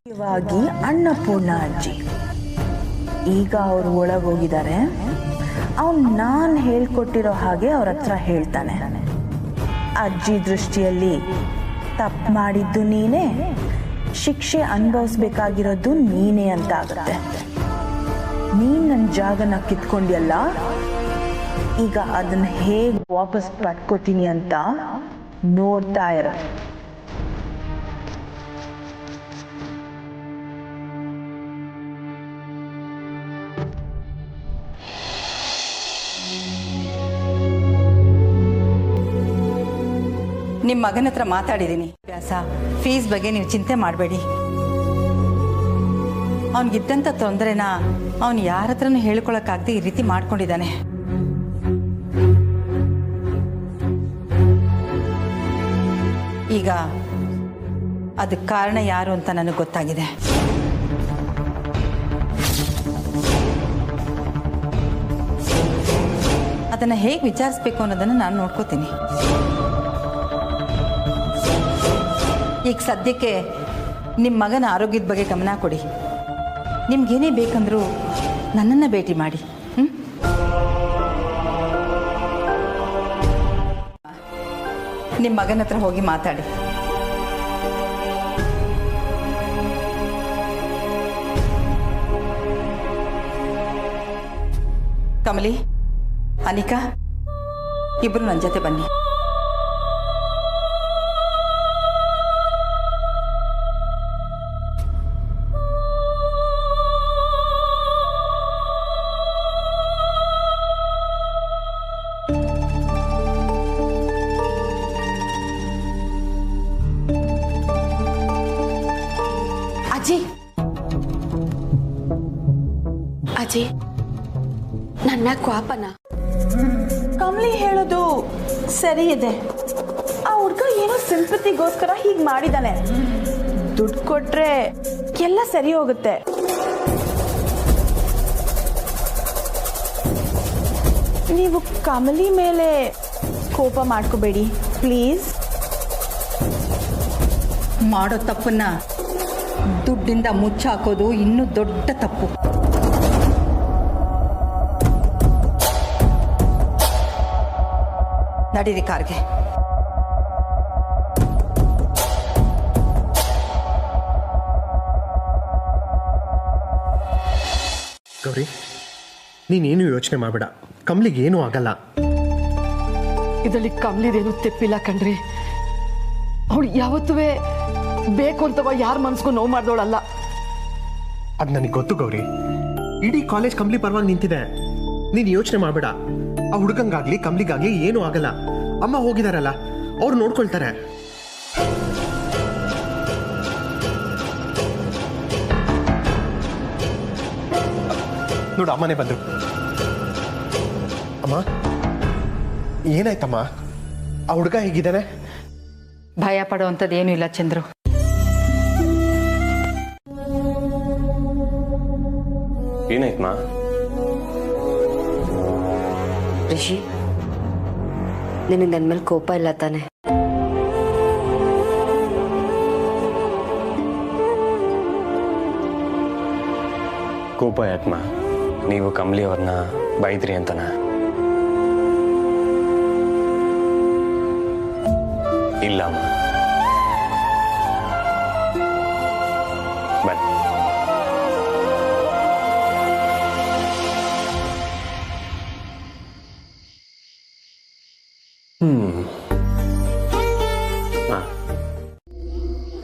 ಮುಖ್ಯವಾಗಿ ಅನ್ನಪೂರ್ಣ ಅಜ್ಜಿ ಈಗ ಅವರು ಒಳಗೋಗಿದ್ದಾರೆ. ನಾನು ಹೇಳ್ಕೊಟ್ಟಿರೋ ಹಾಗೆ ಅವ್ರ ಹತ್ರ ಹೇಳ್ತಾನೆ. ಅಜ್ಜಿ ದೃಷ್ಟಿಯಲ್ಲಿ ತಪ್ಪು ಮಾಡಿದ್ದು ನೀನೇ, ಶಿಕ್ಷೆ ಅನುಭವಿಸ್ಬೇಕಾಗಿರೋದು ನೀನೇ ಅಂತ ಆಗುತ್ತೆ. ನೀನು ನನ್ನ ಜಾಗನ ಕಿತ್ಕೊಂಡಿಯಲ್ಲ, ಈಗ ಅದನ್ನ ಹೇಗೆ ವಾಪಸ್ ಪಡ್ಕೋತೀನಿ ಅಂತ ನೋಡ್ತಾ ಇರ. ನಿಮ್ಮ ಮಗನ ಹತ್ರ ಮಾತಾಡಿದ್ದೀನಿ. ಅಭ್ಯಾಸ ಫೀಸ್ ಬಗ್ಗೆ ನೀವು ಚಿಂತೆ ಮಾಡಬೇಡಿ. ಅವನಿಗಿದ್ದಂಥ ತೊಂದರೆನ ಅವನು ಯಾರ ಹತ್ರನೂ ಹೇಳ್ಕೊಳಕ್ಕಾಗದೆ ಈ ರೀತಿ ಮಾಡ್ಕೊಂಡಿದ್ದಾನೆ. ಈಗ ಅದಕ್ಕೆ ಕಾರಣ ಯಾರು ಅಂತ ನನಗೆ ಗೊತ್ತಾಗಿದೆ. ಅದನ್ನು ಹೇಗೆ ವಿಚಾರಿಸ್ಬೇಕು ಅನ್ನೋದನ್ನು ನಾನು ನೋಡ್ಕೋತೀನಿ. ಈಗ ಸದ್ಯಕ್ಕೆ ನಿಮ್ಮ ಮಗನ ಆರೋಗ್ಯದ ಬಗ್ಗೆ ಗಮನ ಕೊಡಿ. ನಿಮ್ಗೇನೇ ಬೇಕಂದ್ರೂ ನನ್ನನ್ನು ಭೇಟಿ ಮಾಡಿ. ನಿಮ್ಮ ಮಗನ ಹತ್ರ ಹೋಗಿ ಮಾತಾಡಿ. ಕಮಲಿ, ಅನಿಕಾ, ಇಬ್ರು ನನ್ನ ಜೊತೆ ಬನ್ನಿ. ಅಜ್ಜಿ, ನನ್ನ ಕ್ವಾಪನ ಕಮಲಿ ಹೇಳೋದು ಸರಿ ಇದೆ. ಆ ಹುಡ್ಗ ಏನೋ ಸಿಂಪತಿಗೋಸ್ಕರ ಹೀಗೆ ಮಾಡಿದಾನೆ. ದುಡ್ಡು ಕೊಟ್ರೆ ಎಲ್ಲ ಸರಿ ಹೋಗುತ್ತೆ. ನೀವು ಕಮಲಿ ಮೇಲೆ ಕೋಪ ಮಾಡ್ಕೋಬೇಡಿ ಪ್ಲೀಸ್. ಮಾಡೋ ತಪ್ಪನ್ನ ದುಡ್ಡಿಂದ ಮುಚ್ಚಾಕೋದು ಇನ್ನೂ ದೊಡ್ಡ ತಪ್ಪು. ನಡೀರಿ ಕಾರ್ಗೆ. ಗೌರಿ, ನೀನೇನು ಯೋಚನೆ ಮಾಡಬೇಡ. ಕಮಲಿಗೆ ಏನೂ ಆಗಲ್ಲ. ಇದರಲ್ಲಿ ಕಮಲಿದೇನು ತೆಪ್ಪಿಲ್ಲ ಕಣ್ರಿ. ಅವಳು ಯಾವತ್ತೂ ಬೇಕು ಅಂತವ ಯಾರ ಮನ್ಸ್ಗೂ ನೋವು ಮಾಡ್ದವಳಲ್ಲ. ಅದು ನನಗೆ ಗೊತ್ತು ಗೌರಿ. ಇಡೀ ಕಾಲೇಜ್ ಕಮಲಿ ಪರವಾಗಿ ನಿಂತಿದೆ. ನೀನು ಯೋಚನೆ ಮಾಡಬೇಡ. ಆ ಹುಡುಗಂಗಾಗ್ಲಿ ಕಮಲಿಗಾಗ್ಲಿ ಏನೂ ಆಗಲ್ಲ. ಅಮ್ಮ ಹೋಗಿದಾರಲ್ಲ, ಅವ್ರು ನೋಡ್ಕೊಳ್ತಾರೆ. ನೋಡು, ಅಮ್ಮನೇ ಬಂದ್ರು. ಅಮ್ಮ, ಏನಾಯ್ತಮ್ಮ? ಆ ಹುಡುಗ ಹೇಗಿದ್ದಾನೆ? ಭಯ ಪಡುವಂಥದ್ದು ಏನೂ ಇಲ್ಲ ಚಂದ್ರು. ಏನಾಯ್ತಮ್ಮ? ರಿಷಿ, ನಿನಗೆ ನನ್ನ ಮೇಲೆ ಕೋಪ ಇಲ್ಲ ತಾನೆ? ಕೋಪ ಯಾಕಮ್ಮ? ನೀವು ಕಮಲಿ ಅವ್ರನ್ನ ಬೈದ್ರಿ ಅಂತನ? ಇಲ್ಲಮ್ಮ, ಬನ್ನಿ.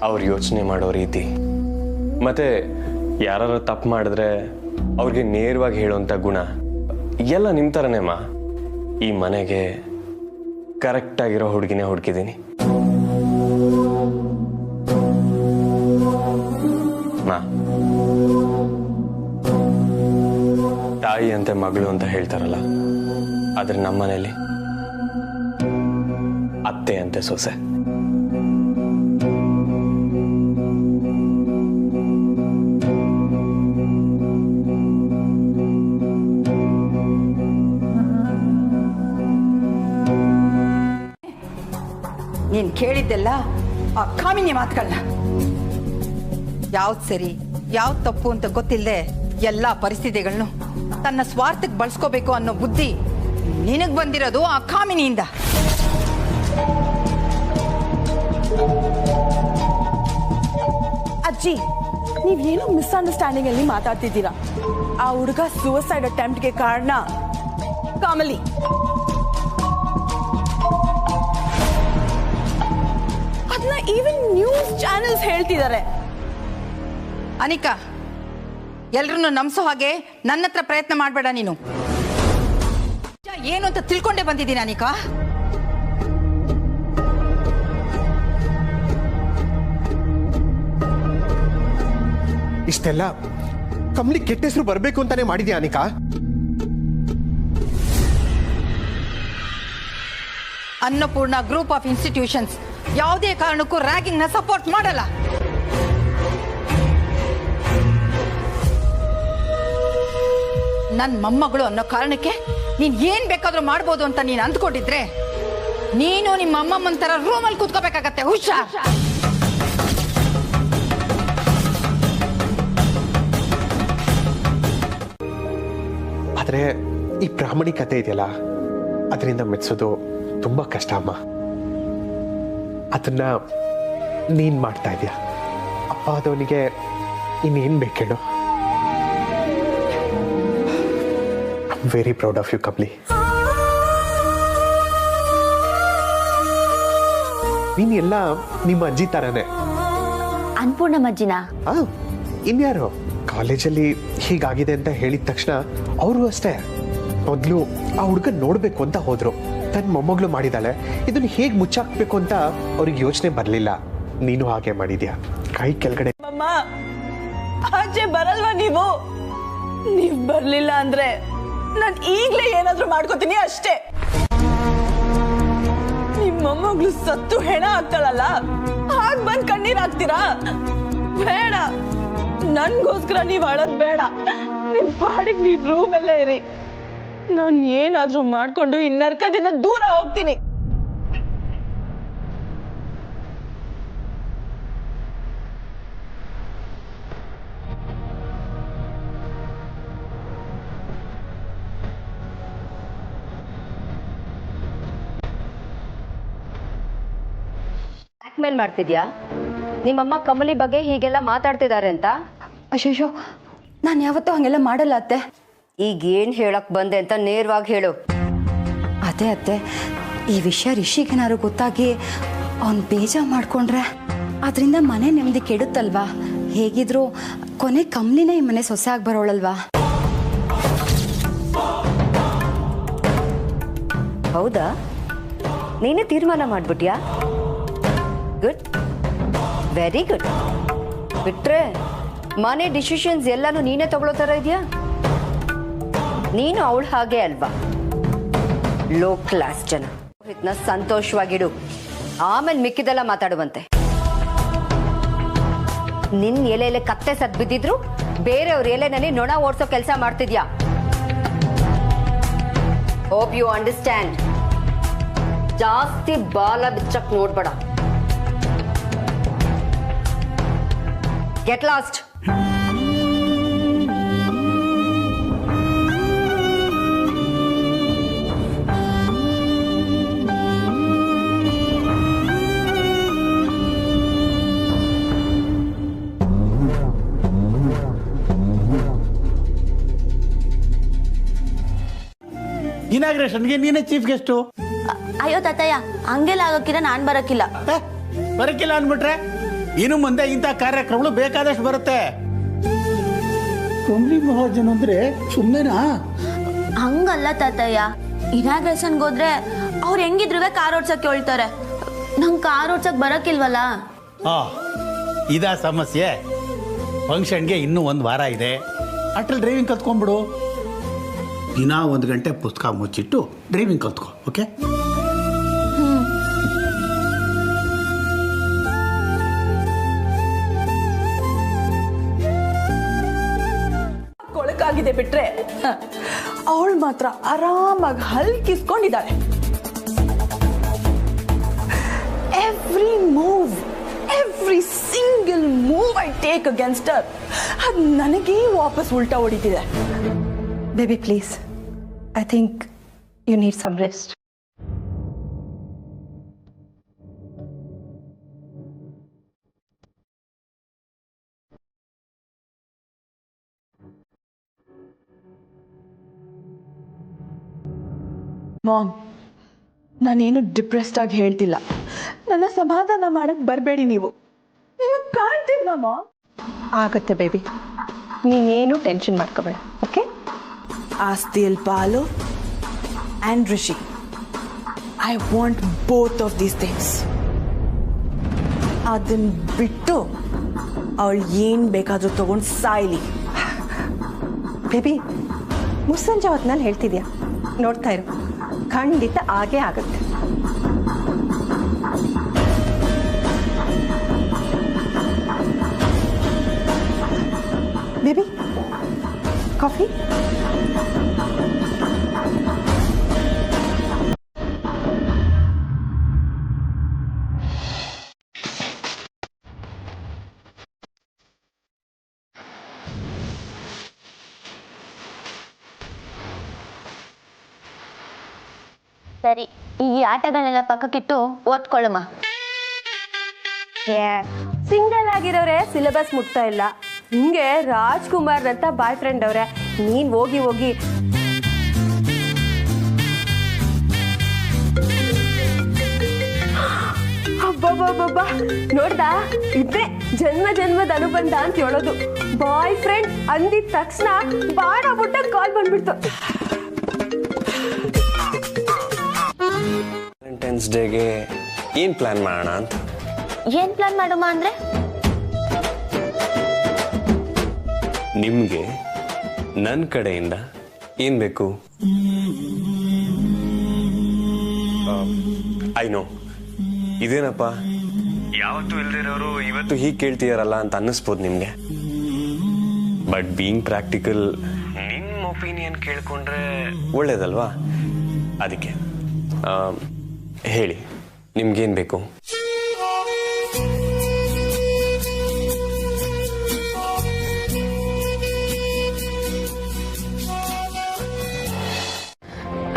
ಅವ್ರು ಯೋಚನೆ ಮಾಡೋ ರೀತಿ ಮತ್ತೆ ಯಾರು ತಪ್ಪು ಮಾಡಿದ್ರೆ ಅವ್ರಿಗೆ ನೇರವಾಗಿ ಹೇಳುವಂಥ ಗುಣ ಎಲ್ಲ ನಿಮ್ಮ ಥರನೇಮ್ಮ. ಈ ಮನೆಗೆ ಕರೆಕ್ಟಾಗಿರೋ ಹುಡುಗಿನೇ ಹುಡುಕಿದ್ದೀನಿ. ತಾಯಿ ಅಂತೆ ಮಗಳು ಅಂತ ಹೇಳ್ತಾರಲ್ಲ, ಆದ್ರೆ ನಮ್ಮ ಮನೇಲಿ ಅತ್ತೆ ಅಂತೆ ಸೊಸೆ. ನೀನು ಕೇಳಿದ್ದೆಲ್ಲ ಆ ಕಾಮಿನಿ ಮಾತುಗಳನ್ನ. ಯಾವ್ದು ಸರಿ ಯಾವ್ದು ತಪ್ಪು ಅಂತ ಗೊತ್ತಿಲ್ಲದೆ ಎಲ್ಲ ಪರಿಸ್ಥಿತಿಗಳನ್ನು ತನ್ನ ಸ್ವಾರ್ಥಕ್ಕೆ ಬಳಸ್ಕೋಬೇಕು ಅನ್ನೋ ಬುದ್ಧಿ ನಿನಗೆ ಬಂದಿರೋದು ಆ ಕಾಮಿನಿಯಿಂದ. ಅಜ್ಜಿ, ನೀವೇನೋ ಮಿಸ್ಅಂಡರ್ಸ್ಟ್ಯಾಂಡಿಂಗ್ ಅಲ್ಲಿ ಮಾತಾಡ್ತಿದ್ದೀರಾ. ಆ ಹುಡುಗ ಸೂಸೈಡ್ ಅಟೆಂಪ್ಟ್ಗೆ ಕಾರಣ ಕಮಲಿ. ಅದನ್ನ ಈವನ್ ನ್ಯೂಸ್ ಚಾನೆಲ್ಸ್ ಹೇಳ್ತಿದ್ದಾರೆ. ಅನಿಕಾ, ಎಲ್ರನ್ನು ನಂಬಿಸೋ ಹಾಗೆ ನನ್ನ ಹತ್ರ ಪ್ರಯತ್ನ ಮಾಡಬೇಡ ನೀನು. ಏನು ಅಂತ ತಿಳ್ಕೊಂಡೇ ಬಂದಿದ್ದೀನಿ ಅನಿಕಾ. ಇಷ್ಟೆಲ್ಲ ಕಮಲಿ ಕೆಟ್ಟ ಹೆಸರು ಬರಬೇಕು ಅಂತಾನೆ ಮಾಡಿದ್ಯಾ Anika? Annapurna group of institutions ಯಾವುದೇ ಕಾರಣಕ್ಕೂ ರ್ಯಾಗಿಂಗ್ ನ ಸಪೋರ್ಟ್ ಮಾಡಲ್ಲ. ನನ್ನ ಮೊಮ್ಮಗಳು ಅನ್ನೋ ಕಾರಣಕ್ಕೆ ನೀನ್ ಏನ್ ಬೇಕಾದ್ರೂ ಮಾಡ್ಬೋದು ಅಂತ ನೀನ್ ಅಂದ್ಕೊಂಡಿದ್ರೆ ನೀನು ನಿಮ್ಮ ಅಮ್ಮಮ್ಮನ ತರ ರೂಮಲ್ಲಿ ಕೂತ್ಕೋಬೇಕಾಗತ್ತೆ. ಹುಷಾರ್. ಆದ್ರೆ ಈ ಪ್ರಾಮಾಣಿಕತೆ ಇದೆಯಲ್ಲ, ಅದರಿಂದ ಮೆಚ್ಚೋದು ತುಂಬಾ ಕಷ್ಟ ಅಮ್ಮ. ಅದನ್ನ ನೀನ್ ಮಾಡ್ತಾ ಇದೀಯ. ಅಪ್ಪ ಅದವನಿಗೆ ಇನ್ನೇನ್ ಬೇಕೇಳು. Very proud of you Kamali. ನೀನ್ ಎಲ್ಲ ನಿಮ್ಮ ಅಜ್ಜಿ ತರನೇ. ಅನ್ಪೂರ್ಣ ಅಜ್ಜಿನ? ಇನ್ಯಾರು? ಕಾಲೇಜಲ್ಲಿ ಹೀಗಾಗಿದೆ ಅಂತ ಹೇಳಿದ ತಕ್ಷಣ ಅವರು ಅಷ್ಟೇ ಮೊದಲು ಆ ಹುಡುಗನ್ ನೋಡ್ಬೇಕು ಅಂತ ಹೋದ್ರು. ತನ್ನ ಮೊಮ್ಮಗಳು ಮಾಡಿದಾಳೆ, ಇದನ್ನ ಹೇಗ್ ಮುಚ್ಚಾಕ್ಬೇಕು ಅಂತ ಅವ್ರಿಗೆ ಯೋಚನೆ ಬರ್ಲಿಲ್ಲ. ನೀನು ಹಾಗೆ ಮಾಡಿದ್ಯಾ. ಕೈ ಕೆಳಗಡೆ. ಅಮ್ಮ, ಆಚೆ ಬರಲ್ವಾ ನೀವು? ನೀವ್ ಬರ್ಲಿಲ್ಲ ಅಂದ್ರೆ ನಾನ್ ಈಗ್ಲೇ ಏನಾದ್ರೂ ಮಾಡ್ಕೋತೀನಿ ಅಷ್ಟೇ. ನಿಮ್ ಮೊಮ್ಮಗಳು ಸತ್ತು ಹೆಣ ಆಗ್ತಾಳಲ್ಲ, ಹಾಗ್ ಬಂದ್ ಕಣ್ಣೀರ್ ಹಾಕ್ತೀರಾ? ಬೇಡ, ನನ್ಗೋಸ್ಕರ ನೀವ್ ಅಳದ್ ಬೇಡ. ನಿಮ್ ಪಾಡಿಗೆ ನೀವ್ ರೂಮ್ ಅಲ್ಲೇ ಇರಿ. ನಾನ್ ಏನಾದ್ರೂ ಮಾಡ್ಕೊಂಡು ಈ ನರ್ಕದಿಂದ ದೂರ ಹೋಗ್ತೀನಿ. ಮೇಲ್ ಮಾಡ್ತಿದ್ಯಾ? ನಿಮ್ಮಮ್ಮ ಕಮಲಿ ಬಗ್ಗೆ ಹೀಗೆಲ್ಲ ಮಾತಾಡ್ತಿದ್ದಾರೆ ಅಂತ? ಅಶೇಷೋ, ನಾನು ಯಾವತ್ತೂ ಹಂಗೆಲ್ಲ ಮಾಡಲ್ಲ ಅತ್ತೆ. ಈಗ ಏನ್ ಹೇಳಕ್ ಬಂದೆ ಅಂತ ನೇರವಾಗಿ ಹೇಳು. ಅದೇ ಅತ್ತೆ, ಈ ವಿಷಯ ರಿಷಿಗೇನಾದ್ರು ಗೊತ್ತಾಗಿ ಅವನ್ ಬೇಜಾರು ಮಾಡ್ಕೊಂಡ್ರೆ ಅದರಿಂದ ಮನೆ ನೆಮ್ಮದಿ ಕೆಡುತ್ತಲ್ವಾ? ಹೇಗಿದ್ರು ಕೊನೆ ಕಮಲಿನೇ ಈ ಮನೆ ಸೊಸೆ ಆಗಿ ಬರೋಳಲ್ವಾ? ಹೌದಾ? ನೀನೇ ತೀರ್ಮಾನ ಮಾಡ್ಬಿಟ್ಯಾ? Good, very good. ಬಿಟ್ರೆ ಮನೆ ಡಿಸಿಷನ್ಸ್ ಎಲ್ಲಾನು ನೀನೇ ತಗೊಳ್ಳೋ ತರ ಇದೆಯಾ? ನೀನು ಅವಳು ಹಾಗೆ ಅಲ್ವಾ? ಲೋ ಕ್ಲಾಸ್ ಜನ. ರೋಹಿತ್ನ ಸಂತೋಷವಾಗಿಡು, ಆಮೇಲೆ ಮಿಕ್ಕಿದೆಲ್ಲ ಮಾತಾಡುವಂತೆ. ನಿನ್ ಎಲೆಯಲ್ಲಿ ಕತ್ತೆ ಸತ್ ಬಿದ್ದಿದ್ರು ಬೇರೆಯವ್ರ ಎಲೆನಲ್ಲಿ ನೊಣ ಓಡಿಸೋ ಕೆಲಸ ಮಾಡ್ತಿದ್ಯಾ? Hope you understand. ಜಾಸ್ತಿ ಬಾಲ ಬಿಚ್ಚಕ್ ನೋಡ್ಬೇಡ. Get lost. ಇನಾಗ್ರೇಷನ್ಗೆ ನೀನೇ ಚೀಫ್ ಗೆಸ್ಟು. ಅಯ್ಯೋ ತಾತಯ್ಯ, ಹಂಗೆಲ್ಲ ಆಗೋಕ್ಕಿರ ನಾನ್ ಬರಕ್ಕಿಲ್ಲ. ಬರಕ್ಕಿಲ್ಲ ಅನ್ಬಿಟ್ರೆ ಇನ್ನು ಮುಂದೆ ಇಂಥ ಕಾರ್ಯಕ್ರಮಗಳು ಬೇಕಾದಷ್ಟು ಬರುತ್ತೆ. ಕಮಲಿ ಮಹಾಜನ್ ಅಂದ್ರೆ ಸುಮ್ಮನೆನಾ? ಹಂಗಲ್ಲ ತಾತಯ್ಯ, ಇನಾಗ್ರೇಷನ್ಗೆ ಹೋದ್ರೆ ಅವ್ರು ಹೆಂಗಿದ್ರು ಕಾರ್ ಓಡ್ಸಕ್ಕೆ ಹೇಳ್ತಾರೆ. ನಂಗೆ ಕಾರ್ ಓಡ್ಸಕ್ ಬರಕ್ಕಿಲ್ವಲ್ಲ. ಇದಾ ಸಮಸ್ಯೆ? ಫಂಕ್ಷನ್ಗೆ ಇನ್ನೂ 1 ವಾರ ಇದೆ. ಅಟ್ರಲ್ಲಿ ಡ್ರೈವಿಂಗ್ ಕಲ್ತ್ಕೊಂಡ್ಬಿಡು. ದಿನ 1 ಗಂಟೆ ಪುಸ್ತಕ ಮುಚ್ಚಿಟ್ಟು ಡ್ರೈವಿಂಗ್ ಕಲ್ತ್ಕೊ. ಓಕೆ? ಕೊಳಕಾಗಿದೆ ಬಿಟ್ರೆ ಅವಳು ಮಾತ್ರ ಆರಾಮಾಗಿ ಹಲ್ಕಿಸ್ಕೊಂಡಿದ್ದಾಳೆ. Every move, every every single move I take against her ಅದು ನನಗೇ ವಾಪಸ್ ಉಲ್ಟಾ ಹೊಡಿತಿದೆ. Baby please, I think you need some rest. Mom, ನಾನೇನು ಡಿಪ್ರೆಸ್ಡ್ ಆಗಿ ಹೇಳ್ತಿಲ್ಲ. ನನ್ನ ಸಮಾಧಾನ ಮಾಡಕ್ ಬರಬೇಡಿ ನೀವು. ಕಾಣ್ತಿಲ್ಲ ಮಾಮ್. ಆಗುತ್ತೆ ಬೇಬಿ, ನೀನೇನು ಟೆನ್ಷನ್ ಮಾಡ್ಕೋಬೇಡ. ಓಕೆ, ಆಸ್ತಿಯಲ್ಲಿ ಪಾಲು and Rishi, I want both of these things. ಅದನ್ನ ಬಿಟ್ಟು ಅವಳು ಏನು ಬೇಕಾದರೂ ತಗೊಂಡು ಸಾಯ್ಲಿ. ಬೇಬಿ ಮುಸ್ಸಂಜೆ ಹೊತ್ತಿನಲ್ಲಿ ಹೇಳ್ತಿದ್ಯಾ, ನೋಡ್ತಾ ಇರು, ಖಂಡಿತ ಆಗೇ ಆಗುತ್ತೆ. Baby coffee? ಸರಿ, ಈ ಆಟಗಳನ್ನೆಲ್ಲ ಪಕ್ಕಕ್ಕಿಟ್ಟು ಓದ್ಕೊಳ್ಳಮ್ಮ. ಸಿಂಗಲ್ ಆಗಿರೋರೆ ಸಿಲೆಬಸ್ ಮುಟ್ತಾ ಇಲ್ಲ, ಹಿಂಗೆ ರಾಜ್ಕುಮಾರ್ ಅಂತ ಬಾಯ್ ಫ್ರೆಂಡ್ ಅವ್ರೆ. ನೀನ್ ಹೋಗಿ ಹೋಗಿ ಅಬ್ಬಬ್ಬಬ್ಬ, ನೋಡ್ದಾ, ಇದ್ರೆ ಜನ್ಮ ಜನ್ಮದ ಅನುಬಂಧ ಅಂತ ಹೇಳೋದು. ಬಾಯ್ ಫ್ರೆಂಡ್ ಅಂದಿದ ತಕ್ಷಣ ಬಾಣ ಬಿಟ್ಟ ಕಾಲ್ ಬಂದ್ಬಿಡ್ತು. ವ್ಯಾಲೆಂಟೈನ್ಸ್ ಡೇಗೆ ಏನ್ ಪ್ಲಾನ್ ಮಾಡೋಣ ಅಂತ. ಏನ್ ಪ್ಲಾನ್ ಮಾಡುಮ್ಮ ಅಂದ್ರೆ? ನಿಮ್ಗೆ ನನ್ನ ಕಡೆಯಿಂದ ಏನ್ ಬೇಕು? ಐ ನೋ, ಇದೇನಪ್ಪ ಯಾವತ್ತೂ ಇಲ್ದಿರೋರು ಇವತ್ತು ಹೀಗೆ ಕೇಳ್ತೀಯಾರಲ್ಲ ಅಂತ ಅನ್ನಿಸ್ಬೋದು ನಿಮ್ಗೆ. ಬಟ್ ಬೀಯಿಂಗ್ ಪ್ರಾಕ್ಟಿಕಲ್, ನಿಮ್ಮ ಒಪಿನಿಯನ್ ಕೇಳ್ಕೊಂಡ್ರೆ ಒಳ್ಳೇದಲ್ವಾ? ಅದಕ್ಕೆ ಹೇಳಿ, ನಿಮ್ಗೇನ್ ಬೇಕು?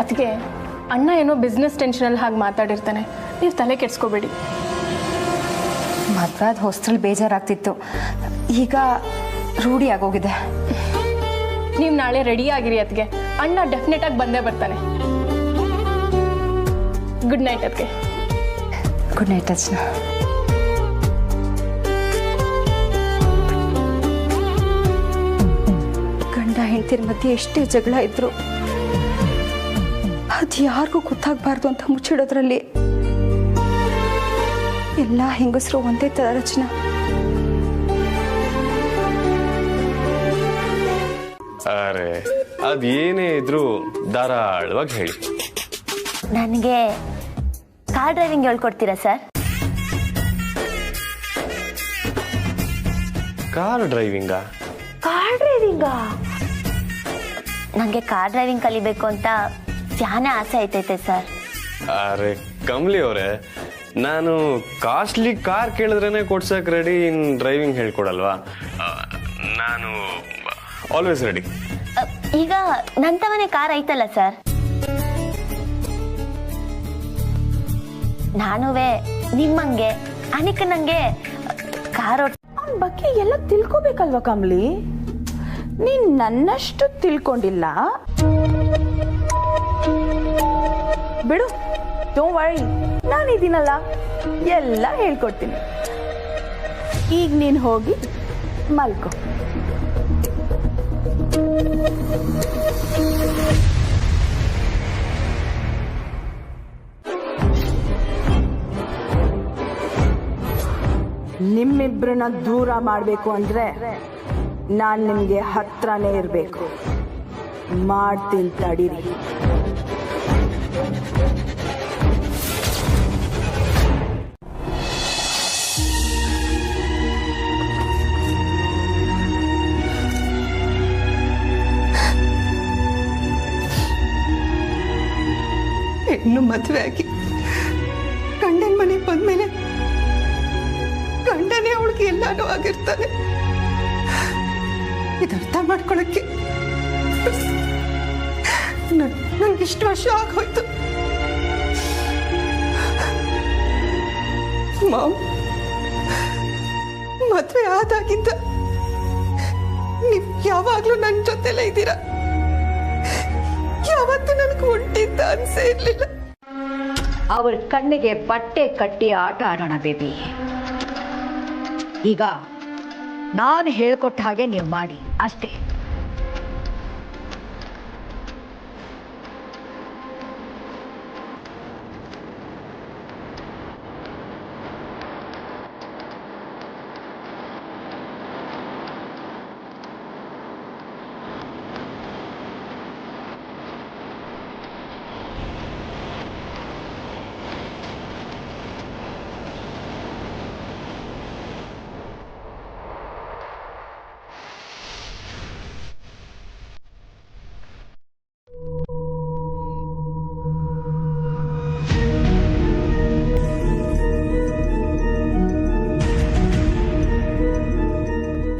ಅದಕ್ಕೆ ಅಣ್ಣ ಏನೋ ಬಿಸ್ನೆಸ್ ಟೆನ್ಷನಲ್ಲಿ ಹಾಗೆ ಮಾತಾಡಿರ್ತಾನೆ, ನೀವು ತಲೆ ಕೆಡ್ಸ್ಕೋಬೇಡಿ. ಮದ್ವಾದ ಹೊಸ್ತ್ರಲ್ಲಿ ಬೇಜಾರಾಗ್ತಿತ್ತು, ಈಗ ರೂಢಿ ಆಗೋಗಿದೆ. ನೀವು ನಾಳೆ ರೆಡಿ ಆಗಿರಿ ಅದಕ್ಕೆ, ಅಣ್ಣ ಡೆಫಿನೆಟ್ ಆಗಿ ಬಂದೇ ಬರ್ತಾನೆ. ಗುಡ್ ನೈಟ್ ಅದಕ್ಕೆ. Good night Archana. ಗಂಡ ಹೆಂಡತಿರ ಮಧ್ಯೆ ಎಷ್ಟೇ ಜಗಳ ಇದ್ರು ಅದು ಯಾರಿಗೂ ಗೊತ್ತಾಗಬಾರ್ದು ಅಂತ ಮುಚ್ಚಿಡೋದ್ರಲ್ಲಿ ಎಲ್ಲ ಹೆಂಗಸರು ಒಂದೇ ತರ ರಚನಾ. ಅರೆ, ಅದೇನೇ ಇದ್ರು ಧಾರಾಳವಾಗಿ ಹೇಳಿ. ನನಗೆ ಕಾರ್ ಡ್ರೈವಿಂಗ್ ಹೇಳ್ಕೊಡ್ತೀರಾ ಸರ್? ಕಾರ್ ಡ್ರೈವಿಂಗಾ? ಕಾರ್ ಡ್ರೈವಿಂಗಾ? ನನಗೆ ಕಾರ್ ಡ್ರೈವಿಂಗ್ ಕಲಿಬೇಕು ಅಂತ ಸ್ಯಾನೆ ಆಸೆ ಐತೈತೆ ಸರ್. ಅರೆ ಕಮಲಿ ಅವರೇ, ನಾನು ಕಾಸ್ಟ್ಲಿ ಕಾರ್ ಕೇಳಿದ್ರೇನೆ ಕೊಡ್ಸಕ್ ರೆಡಿ, ಇನ್ ಡ್ರೈವಿಂಗ್ ಹೇಳ್ಕೊಡಲ್ವಾ? ನಾನು ಆಲ್ವೇಸ್ ರೆಡಿ. ಈಗ ನಂತವನೇ ಕಾರ್ ಐತಲ್ಲ ಸರ್, ನಾನುವೇ ನಿಮ್ಮಂಗೆ ಅನಿಕನಂಗೆ ಕಾರ್ ಅವನ ಬಗ್ಗೆ ಎಲ್ಲ ತಿಳ್ಕೊಬೇಕಲ್ವಾ ಕಮಲಿ? ನೀನ್ ನನ್ನಷ್ಟು ತಿಳ್ಕೊಂಡಿಲ್ಲ ಬಿಡು. ಡೋಂಟ್ ವರಿ, ನಾನಿದ್ದೀನಲ್ಲ, ಎಲ್ಲ ಹೇಳ್ಕೊಡ್ತೀನಿ. ಈಗ ನೀನು ಹೋಗಿ ಮಲ್ಕೋ. ನಿಮ್ಮಿಬ್ಬರನ್ನ ದೂರ ಮಾಡಬೇಕು ಅಂದ್ರೆ ನಾನು ನಿಮಗೆ ಹತ್ರನೇ ಇರಬೇಕು. ಮಾಡ್ತೀನಿ ತಡೀರಿ. ಹೆಣ್ಣು ಮದುವೆ ಆಗಿ ಗಂಡನ ಮನೆಗೆ ಬಂದ್ಮೇಲೆ ಗಂಡನೇ ನಿಧಾನವಾಗಿರ್ತಾನೆ. ಇದರ್ಥ ಮಾಡ್ಕೊಳಕ್ಕೆ ನಂಗೆ ಇಷ್ಟು ವರ್ಷ ಆಗೋಯ್ತು. ಮಾಮ್, ಮದ್ವೆ ಆದಾಗಿಂದ ನೀವ್ ಯಾವಾಗ್ಲೂ ನನ್ನ ಜೊತೆಲೇ ಇದ್ದೀರಾ. ಯಾವತ್ತೂ ನನಗೆ ಹೊಂಟಿದ್ದ ಅನ್ಸೇ ಇರ್ಲಿಲ್ಲ. ಅವ್ರ ಕಣ್ಣಿಗೆ ಬಟ್ಟೆ ಕಟ್ಟಿ ಆಟ ಆಡೋಣ ಬೇಬಿ. ಈಗ ನಾನು ಹೇಳ್ಕೊಟ್ಟ ಹಾಗೆ ನೀವು ಮಾಡಿ ಅಷ್ಟೇ.